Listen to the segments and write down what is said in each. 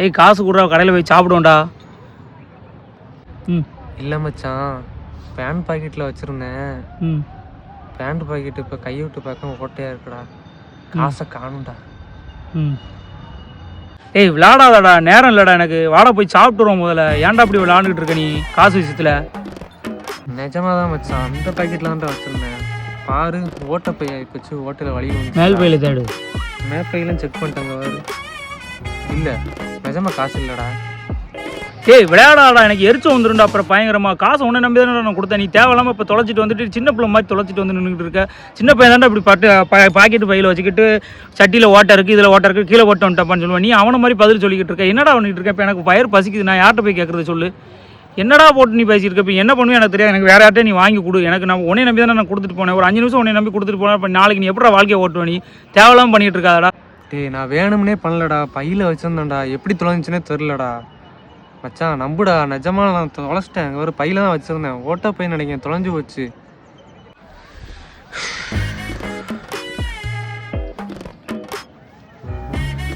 ஏய் காசு கொடுறா, கடையில் போய் சாப்பிடுவோம்டா. ம் இல்லை மச்சான், பேண்ட் பாக்கெட்டில் வச்சுருந்தேன். ம் பேண்ட் பாக்கெட்டு இப்போ கையை விட்டு பார்க்க ஓட்டையாக இருக்குடா. காசை காணும்டா. ம் ஏய் விளாடாதடா, நேரம் இல்லைடா எனக்கு. வாடா போய் சாப்பிட்டுருவோம் முதல்ல. ஏன்டா அப்படி விளாண்டுக்கிட்டு இருக்க நீ காசு விஷயத்தில்? நிஜமாக தான் மச்சான், அந்த பாக்கெட்டில் தான் வச்சுருந்தேன். பாரு ஓட்டை பையா போச்சு, ஓட்டையில் வழி வந்து மேல் பையில தேடு. மேப்பையெல்லாம் செக் பண்ணிட்டாங்க பாரு. இல்லை நிஜமாக காசு இல்லைடா. ஏய் விளையாடாடா, எனக்கு எரிச்சு வந்துருண்டா அப்புறம் பயங்கரமா. காசு உன்னை நம்பி தானே நான் கொடுத்தேன். நீ தேவையில்லாமல் இப்போ தொலைச்சிட்டு வந்துட்டு சின்ன பிள்ளை மாதிரி தொலைச்சிட்டு வந்து நின்றுட்டு இருக்க. சின்ன பையன் தாண்டா இப்படி பாக்கெட்டு பையில் வச்சுக்கிட்டு சட்டியில் ஓட்டை இருக்குது, இதில் ஓட்டை இருக்குது, கீழே ஓட்ட வந்துட்டாப்பான்னு சொல்லுவேன். நீ அவனை மாதிரி பதில் சொல்லிக்கிட்டு இருக்க. என்னடா பண்ணிட்டு இருக்க? இப்போ எனக்கு பயிர் பசிக்குது, நான் யார்கிட்ட போய் கேட்குறது சொல்லு. என்னடா போட்டு நீ பேசிட்டு இருக்க? இப்போ என்ன பண்ணுவேன் எனக்கு தெரியாது. எனக்கு வேற யார்ட்டே நீ வாங்கி கொடு. எனக்கு நான் உன்னை நம்பி தானே நான் கொடுத்துட்டு போனேன். ஒரு 5 நிமிஷம் உன்னை நம்பி கொடுத்துட்டு போனேன். இப்போ நாளைக்கு நீ எப்படா வாழ்க்கையை ஓட்டுவ? நீ தேவையில்லாமல் பண்ணிட்டு இருக்காதடா. டேய் நான் வேணும்னே பண்ணலடா, பையில் வச்சுருந்தேன்டா. எப்படி தொலைஞ்சுன்னே தெரிலடா மச்சான். நம்புடா, நிஜமாக நான் தொலைச்சிட்டேன். ஒரு பையில தான் வச்சுருந்தேன். ஓட்ட பை நினைக்கிறேன், தொலைஞ்சு போச்சு.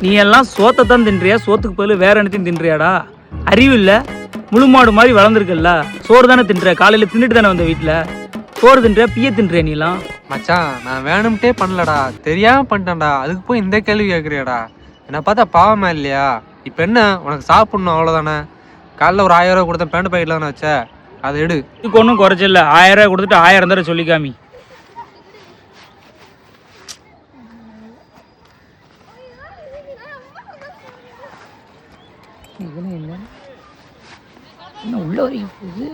நீ எல்லாம் சோத்தை தான் தின்றியா? சோத்துக்கு பதில் வேற என்னத்தையும் தின்றியாடா? அறிவு இல்லை, முழு மாடு மாதிரி வளர்ந்துருக்குல்ல. சோறு தானே தின்ற, காலையில் தின்னுட்டு தானே வந்த வீட்டில். சோறு தின்றியா பிய தின்றியா நீலாம்? மச்சான் நான் வேணும்ட்டே பண்ணலடா, தெரியாமல் பண்ணிட்டேன்டா. அதுக்கு போய் இந்த கேள்வி கேட்குறியாடா? என்னை பார்த்தா பாவமா இல்லையா? இப்போ என்ன உனக்கு சாப்பிட்ணும் அவ்வளோதானே? காலைல ஒரு 1000 ரூபா கொடுத்தேன், பேண்ட் பாக்கெட்டில் தானே வச்ச, அதை எடு. இதுக்கு ஒன்றும் குறைச்சில்ல. 1000 ரூபா கொடுத்துட்டு 1000 தடவை சொல்லிக்காமி. என்ன உள்ள வரைக்கும் போகுது?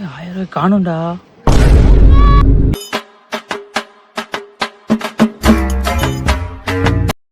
1000 ரூபாய் காணும்டா.